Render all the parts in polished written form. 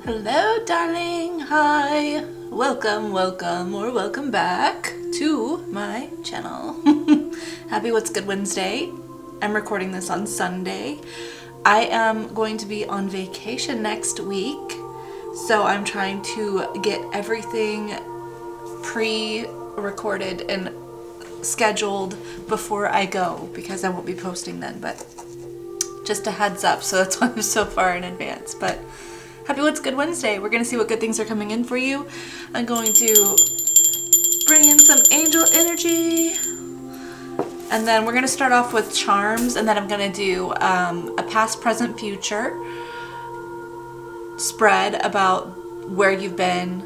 Hello, darling. Hi. Welcome, or welcome back to my channel. Happy What's Good Wednesday. I'm recording this on Sunday. I am going to be on vacation next week, so I'm trying to get everything pre-recorded and scheduled before I go because I won't be posting then, but just a heads up, so that's why I'm so far in advance. But happy What's Good Wednesday. We're going to see what good things are coming in for you. I'm going to bring in some angel energy. And then we're going to start off with charms. And then I'm going to do a past, present, future spread about where you've been,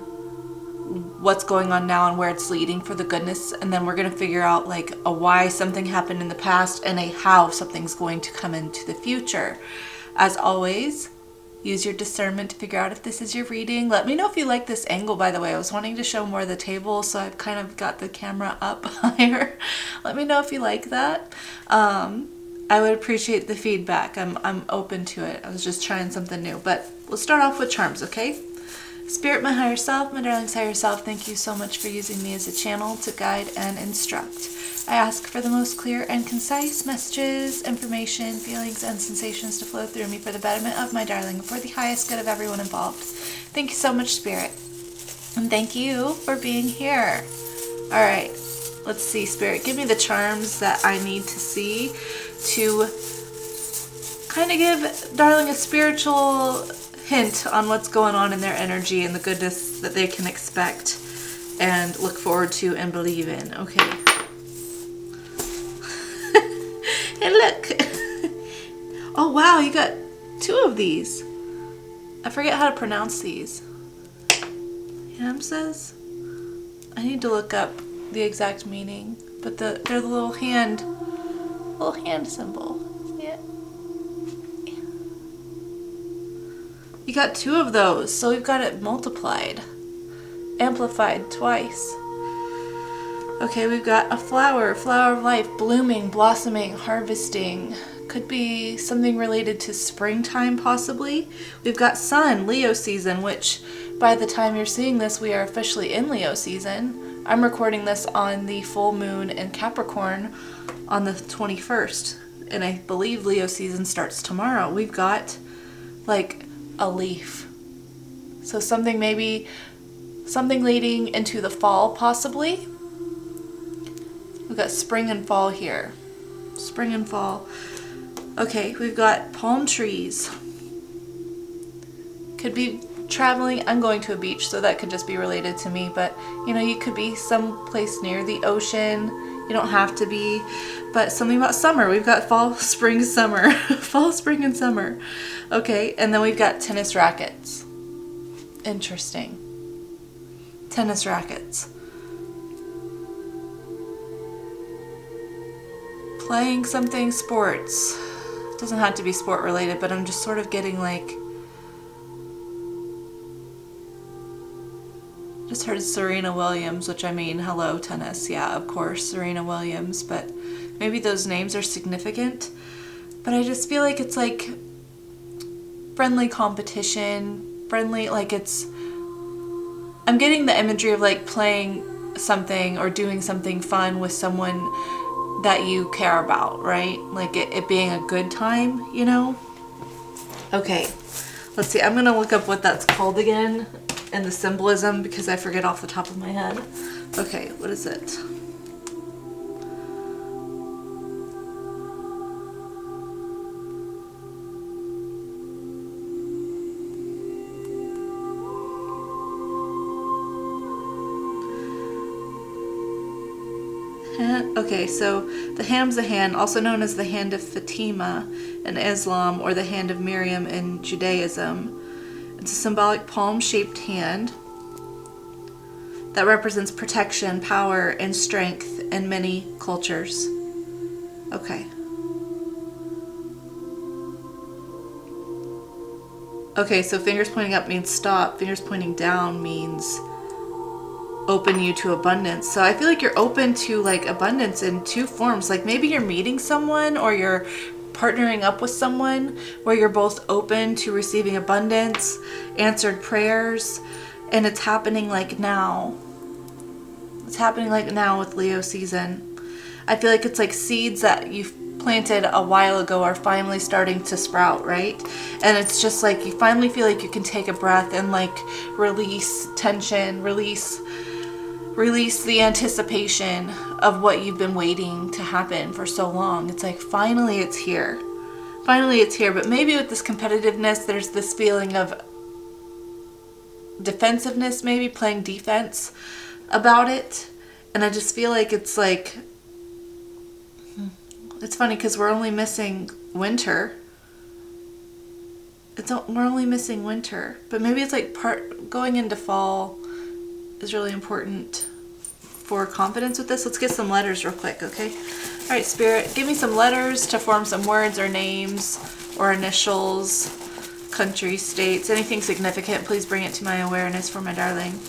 what's going on now, and where it's leading for the goodness. And then we're going to figure out like a why something happened in the past and a how something's going to come into the future. As always, use your discernment to figure out if this is your reading. Let me know if you like this angle, by the way. I was wanting to show more of the table, so I've kind of got the camera up higher. Let me know if you like that. I would appreciate the feedback. I'm open to it. I was just trying something new. But let's start off with charms, okay? Spirit, my higher self, my darling's higher self, thank you so much for using me as a channel to guide and instruct. I ask for the most clear and concise messages, information, feelings, and sensations to flow through me for the betterment of my darling and for the highest good of everyone involved. Thank you so much, Spirit. And thank you for being here. All right, let's see, Spirit. Give me the charms that I need to see to kind of give darling a spiritual hint on what's going on in their energy and the goodness that they can expect and look forward to and believe in. Okay. Hey, look. Oh, wow, you got two of these. I forget how to pronounce these. Hamses? I need to look up the exact meaning, but they're the little hand symbol. See it? Yeah. You got two of those, so we've got it multiplied, amplified twice. Okay, we've got a flower of life, blooming, blossoming, harvesting. Could be something related to springtime, possibly. We've got sun, Leo season, which by the time you're seeing this, we are officially in Leo season. I'm recording this on the full moon in Capricorn on the 21st, and I believe Leo season starts tomorrow. We've got like a leaf. So something leading into the fall, possibly. We've got spring and fall here. Spring and fall. Okay, we've got palm trees. Could be traveling. I'm going to a beach, so that could just be related to me. But, you know, you could be someplace near the ocean. You don't have to be. But something about summer. We've got fall, spring, summer. Fall, spring, and summer. Okay, and then we've got tennis rackets. Interesting. Tennis rackets. Playing something sports. Doesn't have to be sport related, but I'm just sort of getting like, just heard Serena Williams, which I mean, hello tennis. Yeah, of course, Serena Williams, but maybe those names are significant. But I just feel like it's like friendly competition, friendly, like it's, I'm getting the imagery of like playing something or doing something fun with someone that you care about, right? Like it being a good time, you know? Okay, let's see. I'm gonna look up what that's called again and the symbolism because I forget off the top of my head. Okay, what is it? Okay, so the ham's the hand, also known as the hand of Fatima in Islam or the hand of Miriam in Judaism. It's a symbolic palm-shaped hand that represents protection, power, and strength in many cultures. Okay. Okay, so fingers pointing up means stop. Fingers pointing down means open you to abundance. So I feel like you're open to like abundance in two forms. Like maybe you're meeting someone or you're partnering up with someone where you're both open to receiving abundance, answered prayers, and it's happening like now. It's happening like now with Leo season. I feel like it's like seeds that you've planted a while ago are finally starting to sprout, right? And it's just like you finally feel like you can take a breath and like release tension, release the anticipation of what you've been waiting to happen for so long. It's like finally it's here. Finally it's here. But maybe with this competitiveness, there's this feeling of defensiveness, maybe playing defense about it. And I just feel like it's funny because we're only missing winter. We're only missing winter, but maybe it's like going into fall is really important for confidence with this. Let's get some letters real quick, okay? All right, Spirit, give me some letters to form some words or names or initials, countries, states, anything significant. Please bring it to my awareness for my darling.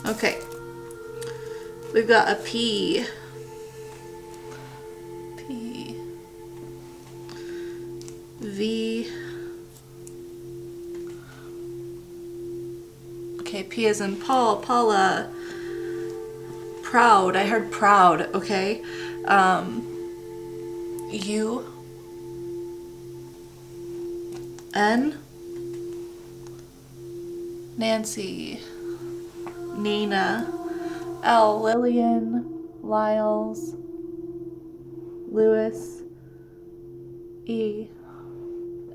Okay, we've got a P. P. V. Okay, P as in Paul, Paula. Proud, I heard proud, okay. U. N. Nancy. Nina, L, Lillian, Lyles, Lewis, E,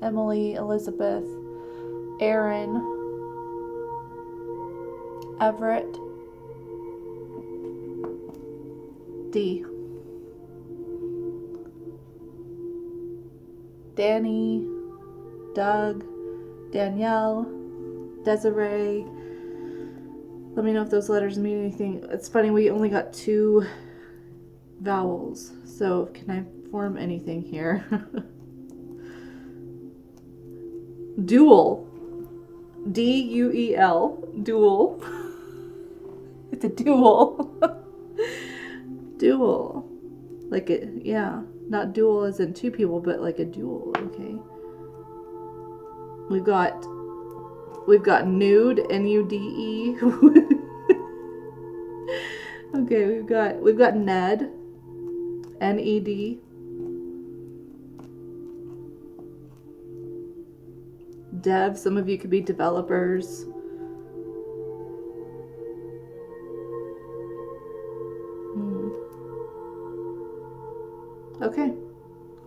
Emily, Elizabeth, Aaron, Everett, D, Danny, Doug, Danielle, Desiree. Let me know if those letters mean anything. It's funny, we only got 2 vowels. So can I form anything here? Dual. D-U-E-L. Dual. It's a dual. Dual. Like it, yeah. Not dual as in 2 people, but like a dual, okay. We've got nude, N-U-D-E. Okay, we've got Ned, N-E-D. Dev, some of you could be developers. Okay.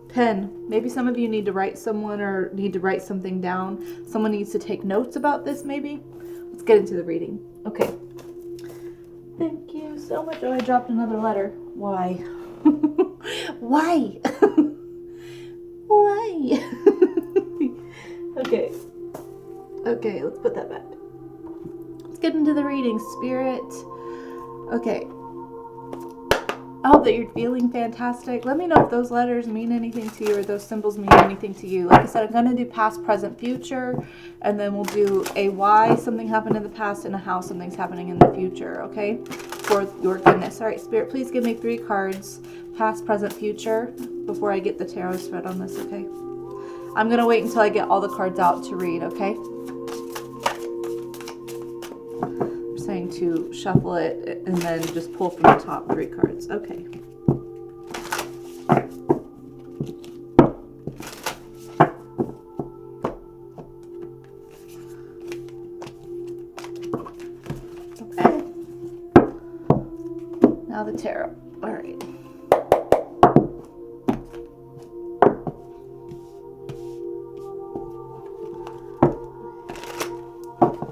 Pen. Maybe some of you need to write someone or need to write something down. Someone needs to take notes about this maybe. Let's get into the reading. Okay. Thank you so much. Oh, I dropped another letter. Why? Why? Why? Okay. Okay, let's put that back. Let's get into the reading, Spirit. Okay. I hope that you're feeling fantastic. Let me know if those letters mean anything to you or those symbols mean anything to you. Like I said, I'm going to do past, present, future, and then we'll do a why something happened in the past and a how something's happening in the future, okay? For your goodness. All right, Spirit, please give me 3 cards, past, present, future, before I get the tarot spread on this, okay? I'm going to wait until I get all the cards out to read, okay? Saying to shuffle it and then just pull from the top 3 cards. Okay. Okay. Now the tarot. All right.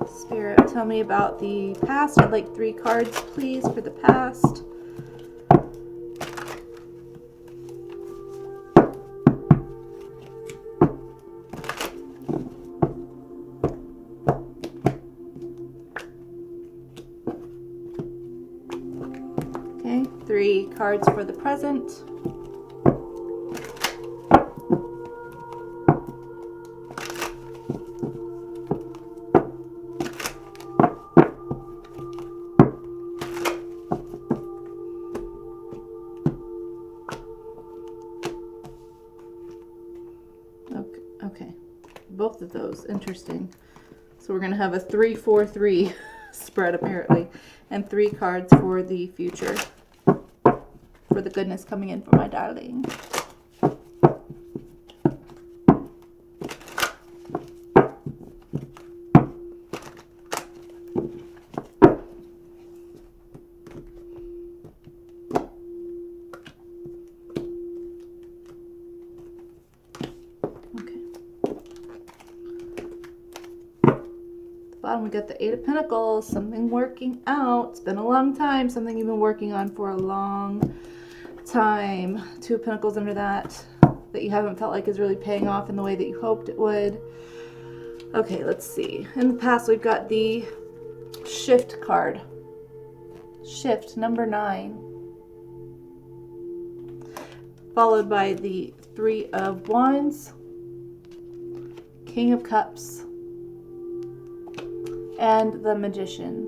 Spirit, tell me about the past. I'd like 3 cards, please, for the past. Okay, 3 cards for the present. those. Interesting. So we're going to have a 3-4-3 spread apparently, and 3 cards for the future, for the goodness coming in for my darling. Bottom, we got the 8 of Pentacles, something working out. It's been a long time, something you've been working on for a long time. 2 of Pentacles under that you haven't felt like is really paying off in the way that you hoped it would. Okay, let's see. In the past, we've got the Shift card. Shift, number 9. Followed by the 3 of Wands, King of Cups, and the Magician.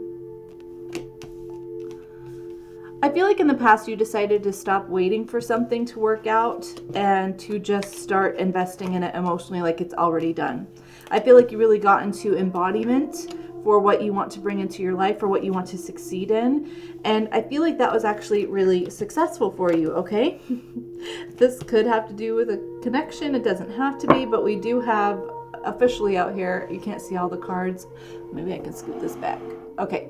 I feel like in the past you decided to stop waiting for something to work out and to just start investing in it emotionally like it's already done. I feel like you really got into embodiment for what you want to bring into your life, or what you want to succeed in. And I feel like that was actually really successful for you, okay? This could have to do with a connection. It doesn't have to be, but we do have officially out here, you can't see all the cards. Maybe I can scoot this back. Okay,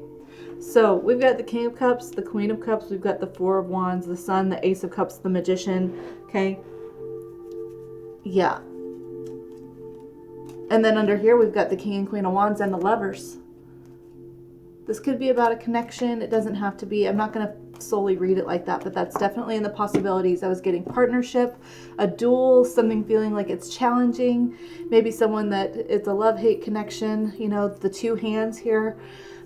so we've got the King of Cups, the Queen of Cups, we've got the 4 of Wands, the Sun, the Ace of Cups, the Magician, okay? Yeah. And then under here, we've got the King and Queen of Wands and the Lovers. This could be about a connection. It doesn't have to be. I'm not going to solely read it like that, but that's definitely in the possibilities. I was getting partnership, a duel, something feeling like it's challenging, maybe someone that it's a love-hate connection, you know, the 2 hands here.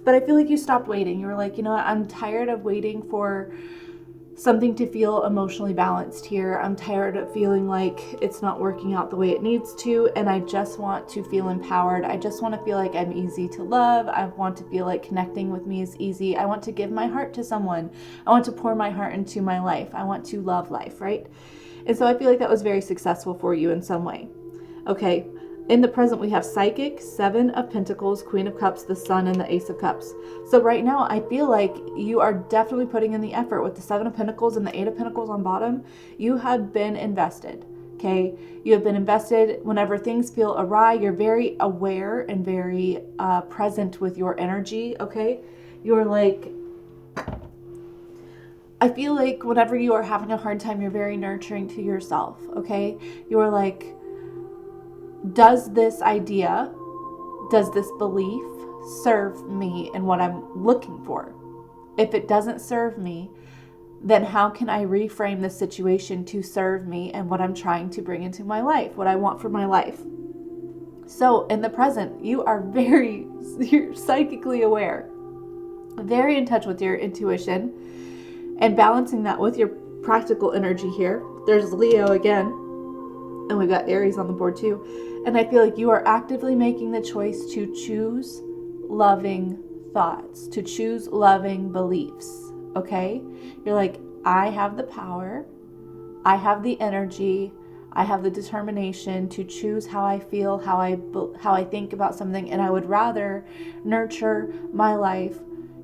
But I feel like you stopped waiting. You were like, you know what, I'm tired of waiting for something to feel emotionally balanced here. I'm tired of feeling like it's not working out the way it needs to, and I just want to feel empowered. I just want to feel like I'm easy to love. I want to feel like connecting with me is easy. I want to give my heart to someone. I want to pour my heart into my life. I want to love life, right? And so I feel like that was very successful for you in some way. Okay, in the present, we have Psychic, 7 of Pentacles, Queen of Cups, the Sun, and the Ace of Cups. So right now, I feel like you are definitely putting in the effort with the 7 of Pentacles and the 8 of Pentacles on bottom. You have been invested, okay? You have been invested whenever things feel awry. You're very aware and very present with your energy, okay? You're like, I feel like whenever you are having a hard time, you're very nurturing to yourself, okay? You're like, does this idea, does this belief serve me in what I'm looking for? If it doesn't serve me, then how can I reframe the situation to serve me and what I'm trying to bring into my life, what I want for my life? So in the present, you're psychically aware, very in touch with your intuition, and balancing that with your practical energy here. There's Leo again, and we've got Aries on the board too. And I feel like you are actively making the choice to choose loving thoughts, to choose loving beliefs, okay? You're like, I have the power, I have the energy, I have the determination to choose how I feel, how I think about something, and I would rather nurture my life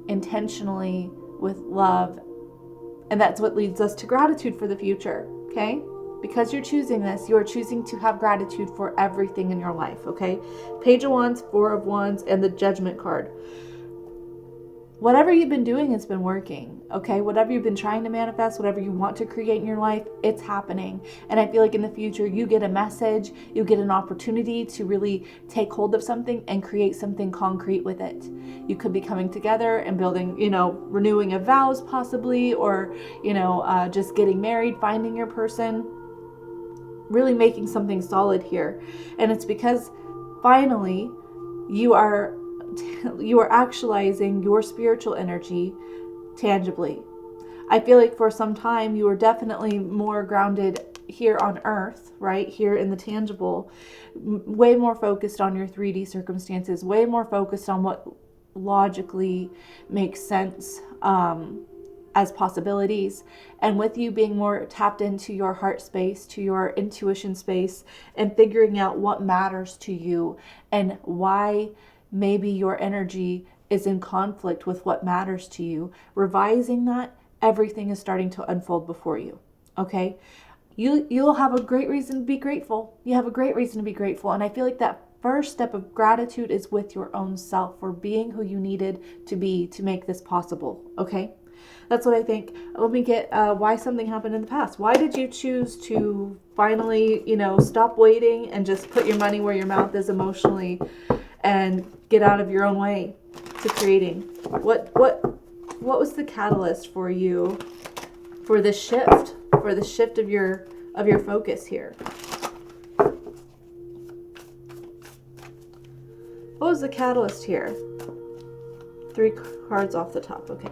intentionally with love. And that's what leads us to gratitude for the future, okay? Because you're choosing this, you are choosing to have gratitude for everything in your life, okay? Page of Wands, 4 of Wands, and the Judgment card. Whatever you've been doing has been working, okay? Whatever you've been trying to manifest, whatever you want to create in your life, it's happening. And I feel like in the future, you get a message, you get an opportunity to really take hold of something and create something concrete with it. You could be coming together and building, renewing of vows possibly, or, just getting married, finding your person, really making something solid here. And it's because finally you are actualizing your spiritual energy tangibly. I feel like for some time you were definitely more grounded here on earth, right? Here in the tangible, way more focused on your 3D circumstances, way more focused on what logically makes sense, as possibilities. And with you being more tapped into your heart space, to your intuition space, and figuring out what matters to you and why maybe your energy is in conflict with what matters to you, revising that, everything is starting to unfold before you. Okay? You'll have a great reason to be grateful. You have a great reason to be grateful. And I feel like that first step of gratitude is with your own self for being who you needed to be to make this possible. Okay? That's what I think. Let me get why something happened in the past. Why did you choose to finally, stop waiting and just put your money where your mouth is emotionally and get out of your own way to creating? What was the catalyst for you for this shift? For the shift of your focus here? What was the catalyst here? 3 cards off the top. Okay.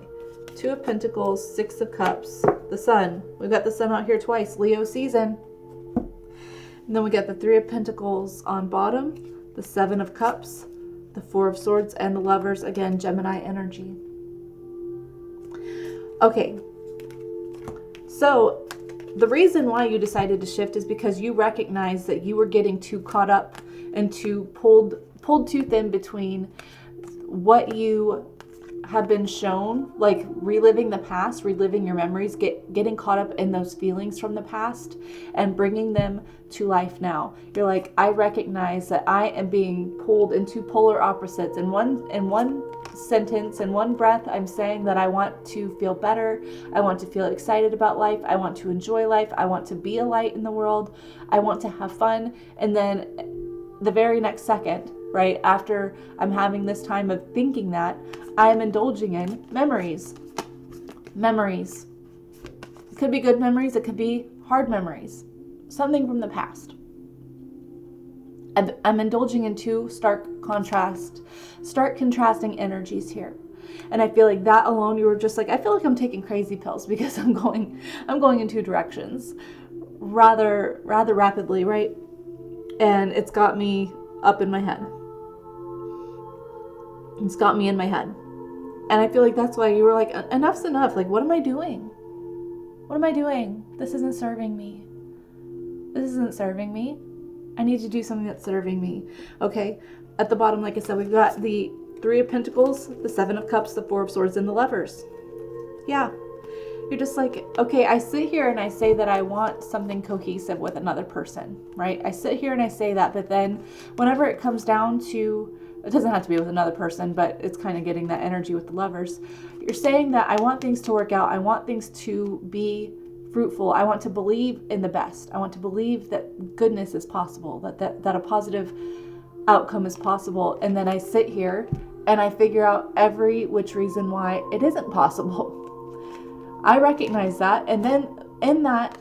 2 of Pentacles, 6 of Cups, the Sun. We've got the Sun out here twice, Leo season. And then we got the 3 of Pentacles on bottom, the 7 of Cups, the 4 of Swords, and the Lovers. Again, Gemini energy. Okay. So the reason why you decided to shift is because you recognize that you were getting too caught up and too pulled too thin between what you have been shown, like reliving the past, reliving your memories, getting caught up in those feelings from the past and bringing them to life now. You're like, I recognize that I am being pulled into polar opposites. In one sentence, in one breath, I'm saying that I want to feel better. I want to feel excited about life. I want to enjoy life. I want to be a light in the world. I want to have fun. And then the very next second, right after I'm having this time of thinking that, I am indulging in memories. Memories. It could be good memories. It could be hard memories. Something from the past. I'm indulging in 2 stark contrasting energies here. And I feel like that alone, you were just like, I feel like I'm taking crazy pills because I'm going in 2 directions rather rapidly, right? And it's got me up in my head. It's got me in my head. And I feel like that's why you were like, enough's enough. Like, what am I doing? What am I doing? This isn't serving me. This isn't serving me. I need to do something that's serving me. Okay. At the bottom, like I said, we've got the 3 of Pentacles, the 7 of Cups, the 4 of Swords, and the Lovers. Yeah. You're just like, okay, I sit here and I say that I want something cohesive with another person, right? I sit here and I say that, but then whenever it comes down to, it doesn't have to be with another person, but it's kind of getting that energy with the Lovers. You're saying that I want things to work out. I want things to be fruitful. I want to believe in the best. I want to believe that goodness is possible, that a positive outcome is possible. And then I sit here and I figure out every which reason why it isn't possible. I recognize that. And then in that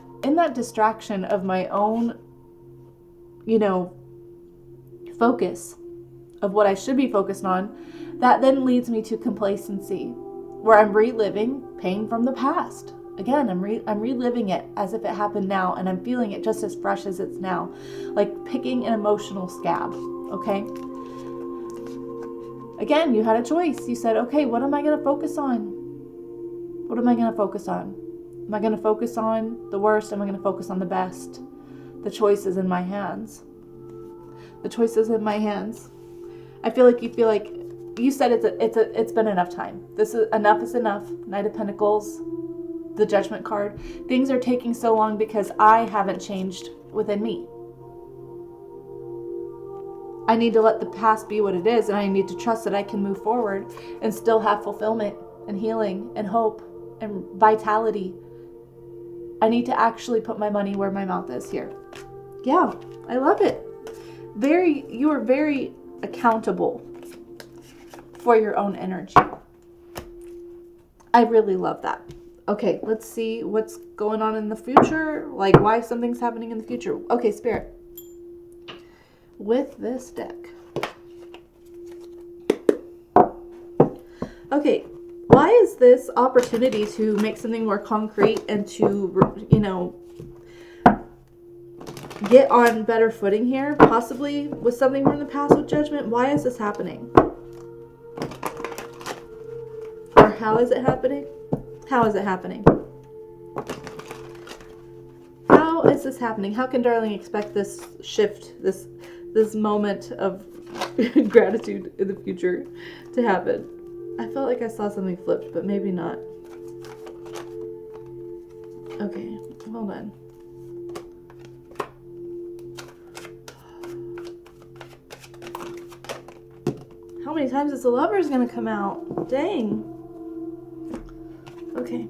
distraction of my own, focus of what I should be focused on, that then leads me to complacency, where I'm reliving pain from the past. Again, I'm reliving it as if it happened now, and I'm feeling it just as fresh as it's now, like picking an emotional scab. Okay. Again, you had a choice. You said, okay, what am I going to focus on? What am I going to focus on? Am I going to focus on the worst? Am I going to focus on the best? The choice is in my hands. The choice is in my hands. I feel like you said it's been enough time. Enough is enough. Knight of Pentacles, the Judgment card. Things are taking so long because I haven't changed within me. I need to let the past be what it is, and I need to trust that I can move forward and still have fulfillment and healing and hope and vitality. I need to actually put my money where my mouth is here. Yeah, I love it. You are very accountable for your own energy. I really love that. Okay, let's see what's going on in the future. Like why something's happening in the future. Okay, Spirit. With this deck. Okay, why is this opportunity to make something more concrete and to, get on better footing here, possibly with something from the past with Judgment? Why is this happening? Or how is it happening? How is it happening? How is this happening? How can darling expect this shift, this moment of gratitude in the future to happen? I felt like I saw something flipped, but maybe not. Okay, hold on. How many times is the Lover's gonna come out? Dang. Okay.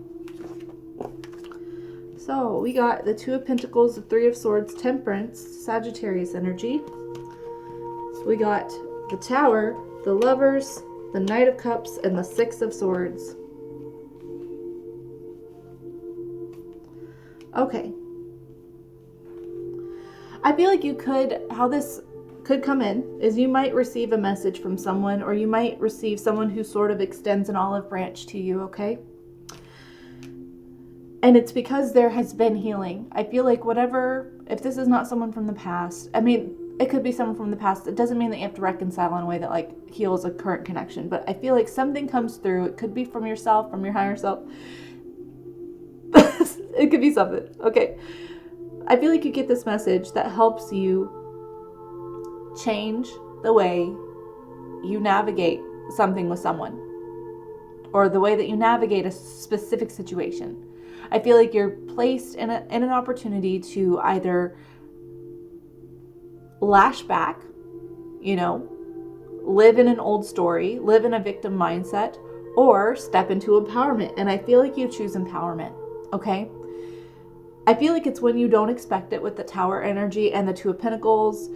So we got the Two of Pentacles, the Three of Swords, Temperance, Sagittarius energy. So we got the Tower, the Lovers, the Knight of Cups, and the Six of Swords. Okay. I feel like how this could come in is you might receive a message from someone, or you might receive someone who sort of extends an olive branch to you, okay? And it's because there has been healing. I feel like if this is not someone from the past, I mean, it could be someone from the past. It doesn't mean that you have to reconcile in a way that like heals a current connection. But I feel like something comes through. It could be from yourself, from your higher self. It could be something, okay? I feel like you get this message that helps you change the way you navigate something with someone, or the way that you navigate a specific situation. I feel like you're placed in an opportunity to either lash back, live in an old story, live in a victim mindset, or step into empowerment. And I feel like you choose empowerment, okay? I feel like it's when you don't expect it with the Tower energy and the Two of Pentacles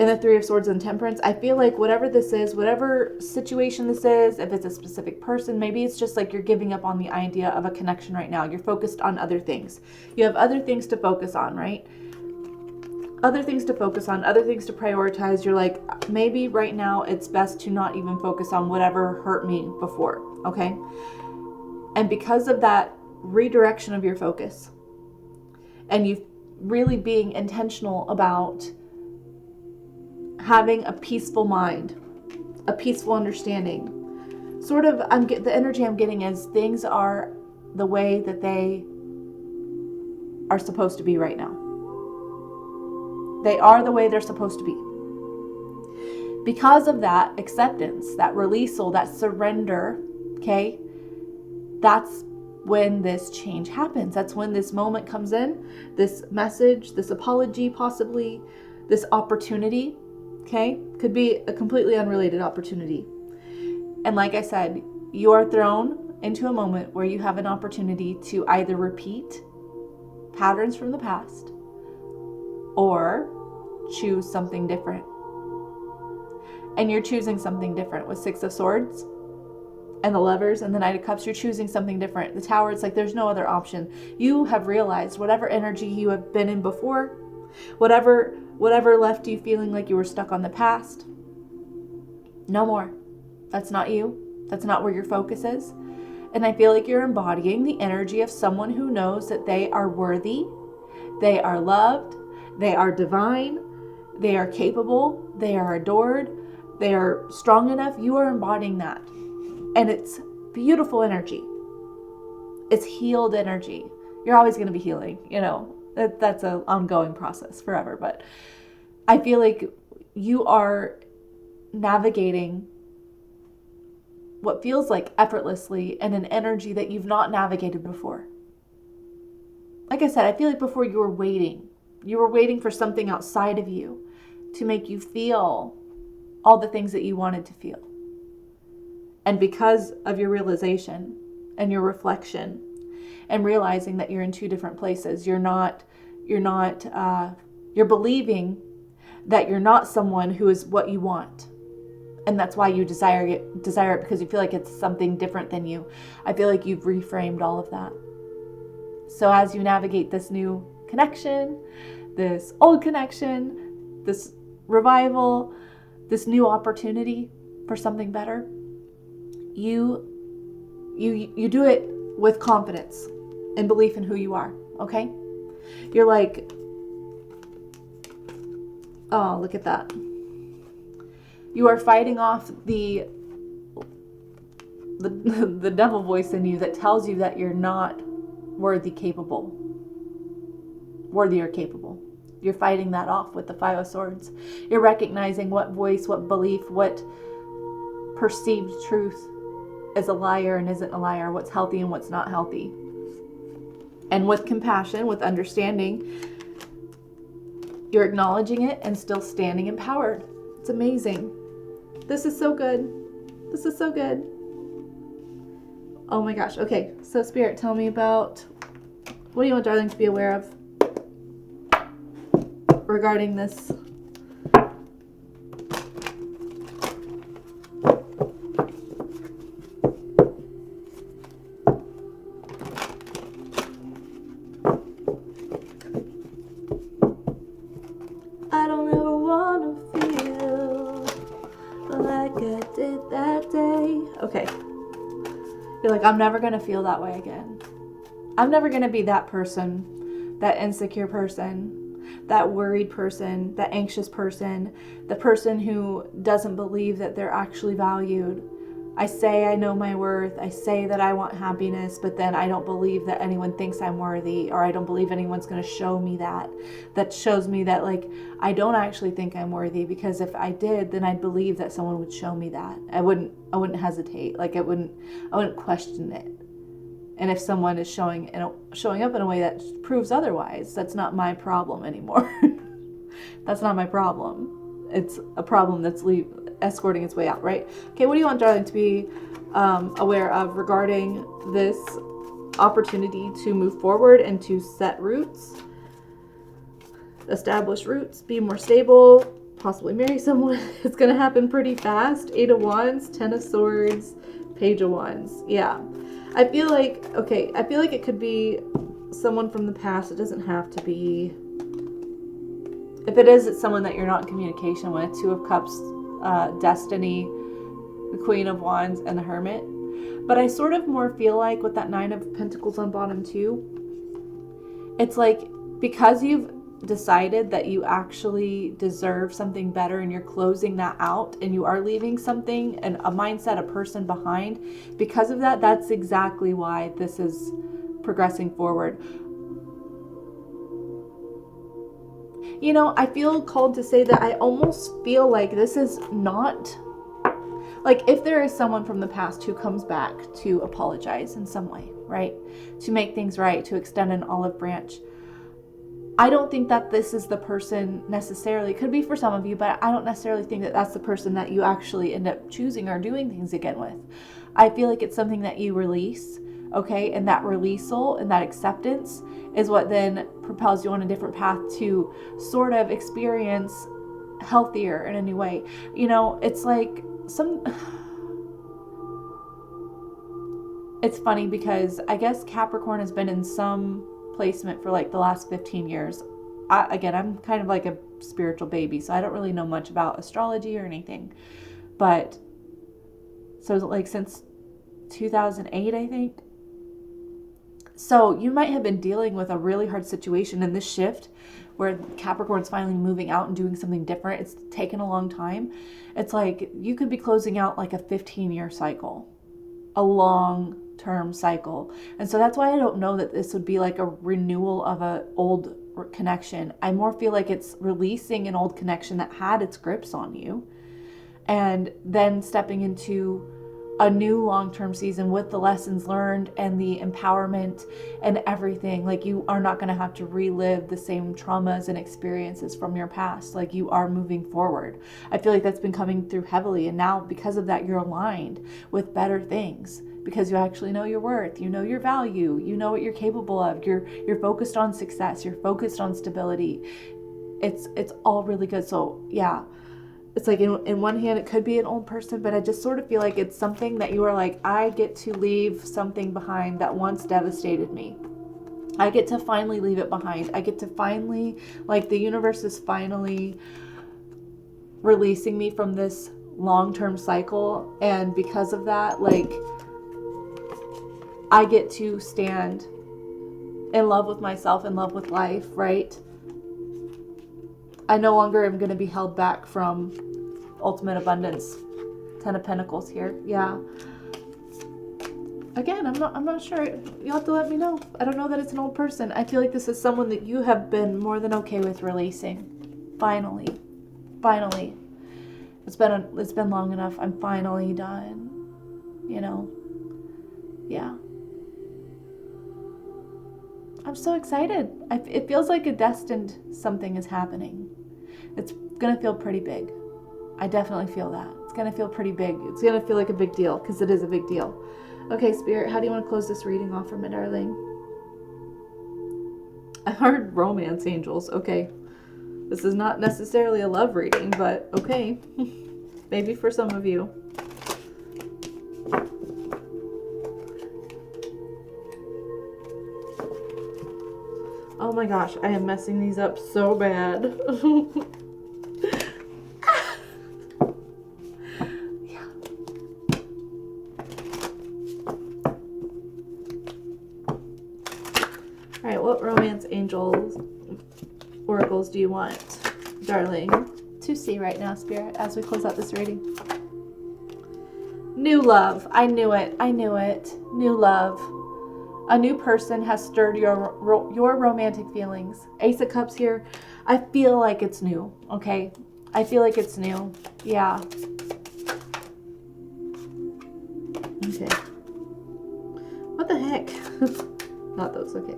and the Three of Swords and Temperance. I feel like whatever this is, whatever situation this is, if it's a specific person, maybe it's just like you're giving up on the idea of a connection right now. You're focused on other things. You have other things to focus on, right? Other things to focus on, other things to prioritize. You're like, maybe right now it's best to not even focus on whatever hurt me before, okay? And because of that redirection of your focus, and you really being intentional about having a peaceful mind, a peaceful understanding, sort of, the energy I'm getting is things are the way that they are supposed to be right now. They are the way they're supposed to be. Because of that acceptance, that releasal, that surrender, okay, that's when this change happens. That's when this moment comes in, this message, this apology, possibly this opportunity, okay? Could be a completely unrelated opportunity. And like I said, you are thrown into a moment where you have an opportunity to either repeat patterns from the past or choose something different. And you're choosing something different with Six of Swords and the Lovers and the Knight of Cups. You're choosing something different. The Tower, it's like there's no other option. You have realized whatever energy you have been in before, whatever left you feeling like you were stuck on the past, no more. That's not you. That's not where your focus is. And I feel like you're embodying the energy of someone who knows that they are worthy, they are loved, they are divine, they are capable, they are adored, they are strong enough. You are embodying that. And it's beautiful energy. It's healed energy. You're always going to be healing, that's an ongoing process forever. But I feel like you are navigating what feels like effortlessly in an energy that you've not navigated before. Like I said, I feel like before you were waiting for something outside of you to make you feel all the things that you wanted to feel. And because of your realization and your reflection and realizing that you're in two different places, you're believing that you're not someone who is what you want. And that's why you desire it because you feel like it's something different than you. I feel like you've reframed all of that. So as you navigate this new connection, this old connection, this revival, this new opportunity for something better, you do it with confidence and belief in who you are, okay? You're like, oh, look at that. You are fighting off the the devil voice in you that tells you that you're not worthy or capable. You're fighting that off with the Five of Swords. You're recognizing what voice, what belief, what perceived truth is a liar and isn't a liar, what's healthy and what's not healthy. And with compassion, with understanding, you're acknowledging it and still standing empowered. It's amazing. This is so good. This is so good. Oh my gosh. Okay, so Spirit, tell me about, what do you want darling to be aware of regarding this? I don't ever want to feel like I did that day. Okay. You're like, I'm never going to feel that way again. I'm never going to be that person, that insecure person, that worried person, that anxious person, the person who doesn't believe that they're actually valued. I say I know my worth. I say that I want happiness, but then I don't believe that anyone thinks I'm worthy, or I don't believe anyone's going to show me that. That shows me that, like, I don't actually think I'm worthy, because if I did, then I'd believe that someone would show me that. I wouldn't hesitate. Like, I wouldn't question it. And if someone is showing up in a way that proves otherwise, that's not my problem anymore. That's not my problem. It's a problem that's escorting its way out, right? Okay, what do you want, darling, to be aware of regarding this opportunity to move forward and to set roots, establish roots, be more stable, possibly marry someone? It's going to happen pretty fast. 8 of Wands, 10 of Swords, Page of Wands. Yeah. I feel like it could be someone from the past. It doesn't have to be. If it is, it's someone that you're not in communication with. 2 of Cups, Destiny, the Queen of Wands, and the Hermit. But I sort of more feel like with that 9 of Pentacles on bottom too, it's like, because you've decided that you actually deserve something better and you're closing that out and you are leaving something and a mindset, a person behind, because of that, that's exactly why this is progressing forward. You know, I feel called to say that I almost feel like this is not, like, if there is someone from the past who comes back to apologize in some way, right? To make things right, to extend an olive branch. I don't think that this is the person necessarily. It could be for some of you, but I don't necessarily think that that's the person that you actually end up choosing or doing things again with. I feel like it's something that you release, okay? And that releasal and that acceptance is what then propels you on a different path to sort of experience healthier in a new way. You know, it's like it's funny because I guess Capricorn has been in some placement for like the last 15 years. I'm kind of like a spiritual baby, so I don't really know much about astrology or anything. But so like since 2008, I think. So you might have been dealing with a really hard situation, and this shift where Capricorn's finally moving out and doing something different, it's taken a long time. It's like you could be closing out like a 15-year cycle, a long-term cycle. And so that's why I don't know that this would be like a renewal of an old connection. I more feel like it's releasing an old connection that had its grips on you and then stepping into a new long-term season with the lessons learned and the empowerment and everything. Like, you are not going to have to relive the same traumas and experiences from your past. Like, you are moving forward. I feel like that's been coming through heavily. And now because of that, you're aligned with better things because you actually know your worth. You know your value. You know what you're capable of. You're focused on success. You're focused on stability. It's all really good. So yeah. It's like in one hand, it could be an old person, but I just sort of feel like it's something that you are like, I get to leave something behind that once devastated me. I get to finally leave it behind. I get to finally, like, the universe is finally releasing me from this long-term cycle. And because of that, like, I get to stand in love with myself, in love with life, right? I no longer am going to be held back from ultimate abundance. 10 of Pentacles here. Yeah. Again, I'm not sure. You'll have to let me know. I don't know that it's an old person. I feel like this is someone that you have been more than okay with releasing. Finally. It's been long enough. I'm finally done. You know? Yeah. I'm so excited. It feels like a destined something is happening. It's going to feel pretty big. I definitely feel that. It's going to feel pretty big. It's going to feel like a big deal because it is a big deal. Okay, Spirit, how do you want to close this reading off for me, darling? I heard romance angels. Okay. This is not necessarily a love reading, but okay. Maybe for some of you. Oh my gosh, I am messing these up so bad. Alright, what romance angels, oracles do you want, darling, to see right now, Spirit, as we close out this reading? New love. I knew it. New love. A new person has stirred your romantic feelings. Ace of Cups here. I feel like it's new, okay? I feel like it's new. Yeah. Okay. What the heck? Not those, okay.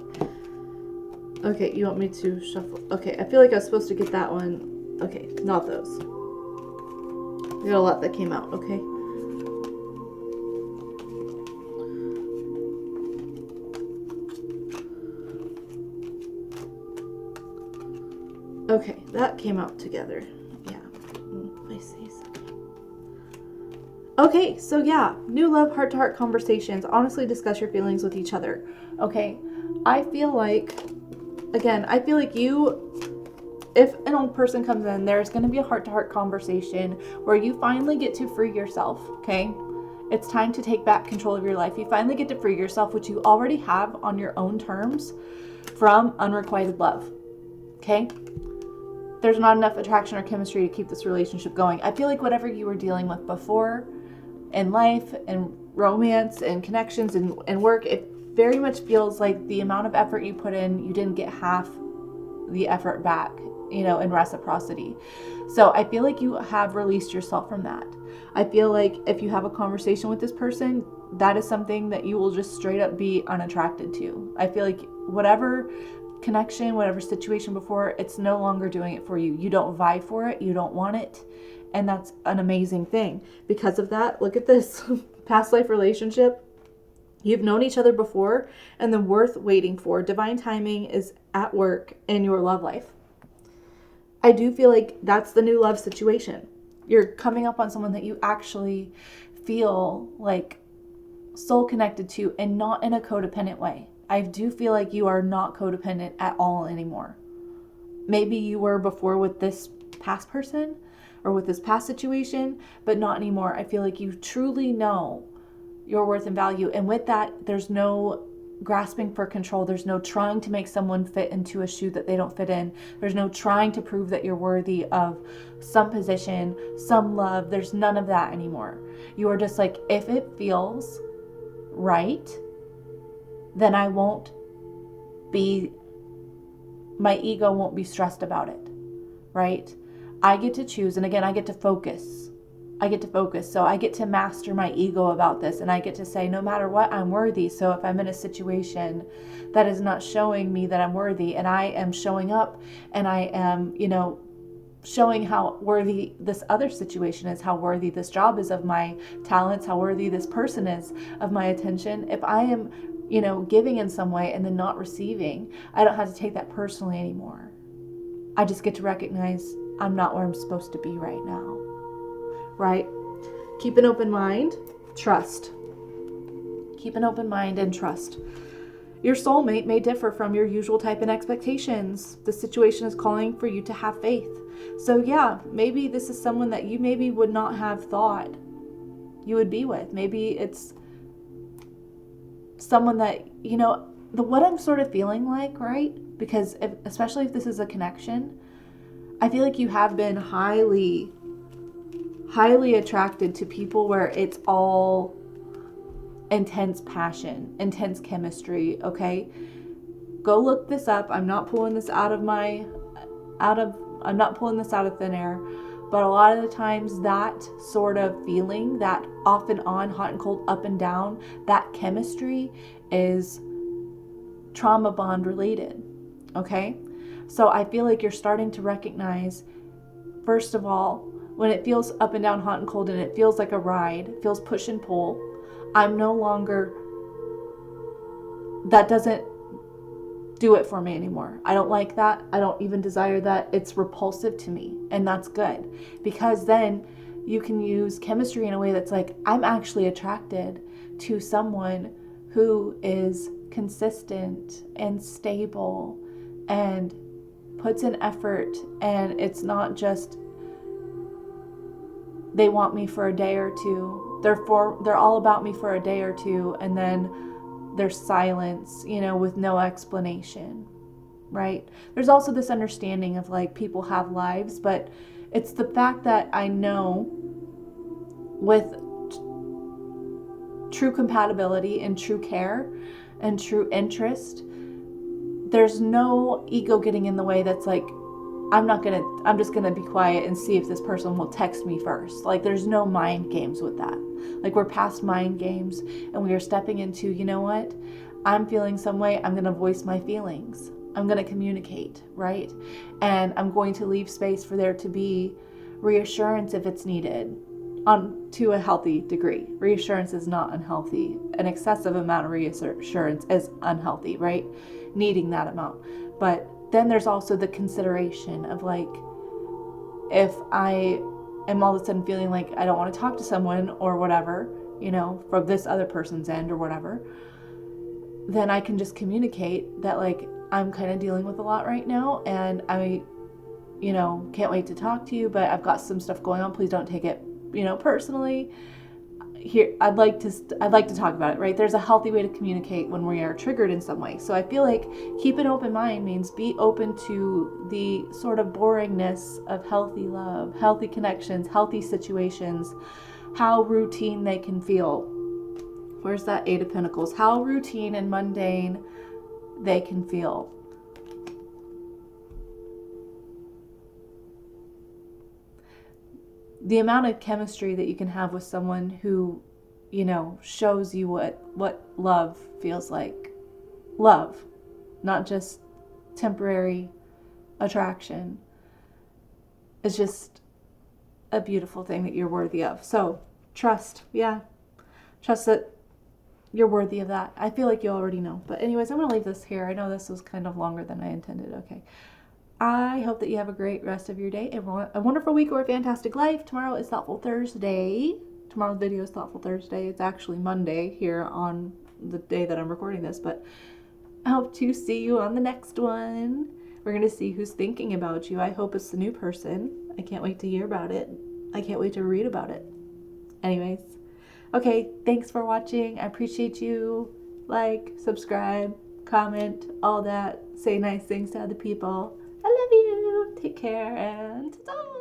Okay, you want me to shuffle? Okay, I feel like I was supposed to get that one. Okay, not those. There's a lot that came out, okay? Okay, that came out together. Yeah. I see. Okay, so yeah, new love, heart-to-heart conversations. Honestly, discuss your feelings with each other. Okay, I feel like, again, if an old person comes in, there's going to be a heart-to-heart conversation where you finally get to free yourself, okay? It's time to take back control of your life. You finally get to free yourself, which you already have on your own terms, from unrequited love, okay? There's not enough attraction or chemistry to keep this relationship going. I feel like whatever you were dealing with before in life and romance and connections and work, it very much feels like the amount of effort you put in, you didn't get half the effort back, in reciprocity. So I feel like you have released yourself from that. I feel like if you have a conversation with this person, that is something that you will just straight up be unattracted to. I feel like whatever connection, whatever situation before, it's no longer doing it for you. You don't vie for it. You don't want it. And that's an amazing thing. Because of that, look at this. Past life relationship. You've known each other before and then worth waiting for. Divine timing is at work in your love life. I do feel like that's the new love situation. You're coming up on someone that you actually feel like soul connected to and not in a codependent way. I do feel like you are not codependent at all anymore. Maybe you were before with this past person or with this past situation, but not anymore. I feel like you truly know your worth and value. And with that, there's no grasping for control. There's no trying to make someone fit into a shoe that they don't fit in. There's no trying to prove that you're worthy of some position, some love. There's none of that anymore. You are just like, if it feels right, then my ego won't be stressed about it, right? I get to choose, and again, I get to focus. So I get to master my ego about this, and I get to say, no matter what, I'm worthy. So if I'm in a situation that is not showing me that I'm worthy, and I am showing up, and I am, showing how worthy this other situation is, how worthy this job is of my talents, how worthy this person is of my attention. If I am giving in some way and then not receiving, I don't have to take that personally anymore. I just get to recognize I'm not where I'm supposed to be right now. Right? Keep an open mind, trust. Keep an open mind and trust. Your soulmate may differ from your usual type and expectations. The situation is calling for you to have faith. So yeah, maybe this is someone that you maybe would not have thought you would be with. Maybe it's someone that, what I'm sort of feeling like, right? Because especially if this is a connection, I feel like you have been highly attracted to people where it's all intense passion, intense chemistry, okay? Go look this up. I'm not pulling this out of thin air, but a lot of the times that sort of feeling, that off and on, hot and cold, up and down, that chemistry is trauma bond related, okay? So I feel like you're starting to recognize, first of all, when it feels up and down, hot and cold, and it feels like a ride, it feels push and pull, I'm no longer, that doesn't do it for me anymore. I don't like that. I don't even desire that. It's repulsive to me. And that's good, because then you can use chemistry in a way that's like, I'm actually attracted to someone who is consistent and stable and puts in effort, and it's not just they want me for a day or two. They're all about me for a day or two, and then there's silence, with no explanation, right? There's also this understanding of like people have lives, but it's the fact that I know with true compatibility and true care and true interest, there's no ego getting in the way that's like, I'm just gonna be quiet and see if this person will text me first. Like, there's no mind games with that. Like, we're past mind games, and we are stepping into, you know what? I'm feeling some way. I'm gonna voice my feelings. I'm gonna communicate, right? And I'm going to leave space for there to be reassurance if it's needed, to a healthy degree. Reassurance is not unhealthy. An excessive amount of reassurance is unhealthy, right? Needing that amount. But then there's also the consideration of like, if I am all of a sudden feeling like I don't want to talk to someone or whatever, from this other person's end or whatever, then I can just communicate that like, I'm kind of dealing with a lot right now, and I, can't wait to talk to you, but I've got some stuff going on. Please don't take it, personally. Here, I'd like to talk about it, right? There's a healthy way to communicate when we are triggered in some way. So I feel like keep an open mind means be open to the sort of boringness of healthy love, healthy connections, healthy situations, how routine they can feel. Where's that Eight of Pentacles? How routine and mundane they can feel. The amount of chemistry that you can have with someone who, shows you what love feels like. Love, not just temporary attraction. It's just a beautiful thing that you're worthy of. So trust that you're worthy of that. I feel like you already know. But anyways, I'm going to leave this here. I know this was kind of longer than I intended. Okay. I hope that you have a great rest of your day, a wonderful week, or a fantastic life. Tomorrow is Thoughtful Thursday. Tomorrow's video is Thoughtful Thursday. It's actually Monday here on the day that I'm recording this, but I hope to see you on the next one. We're going to see who's thinking about you. I hope it's the new person. I can't wait to hear about it. I can't wait to read about it. Anyways, okay, thanks for watching. I appreciate you. Like, subscribe, comment, all that. Say nice things to other people. I love you. Take care, and ta-ta!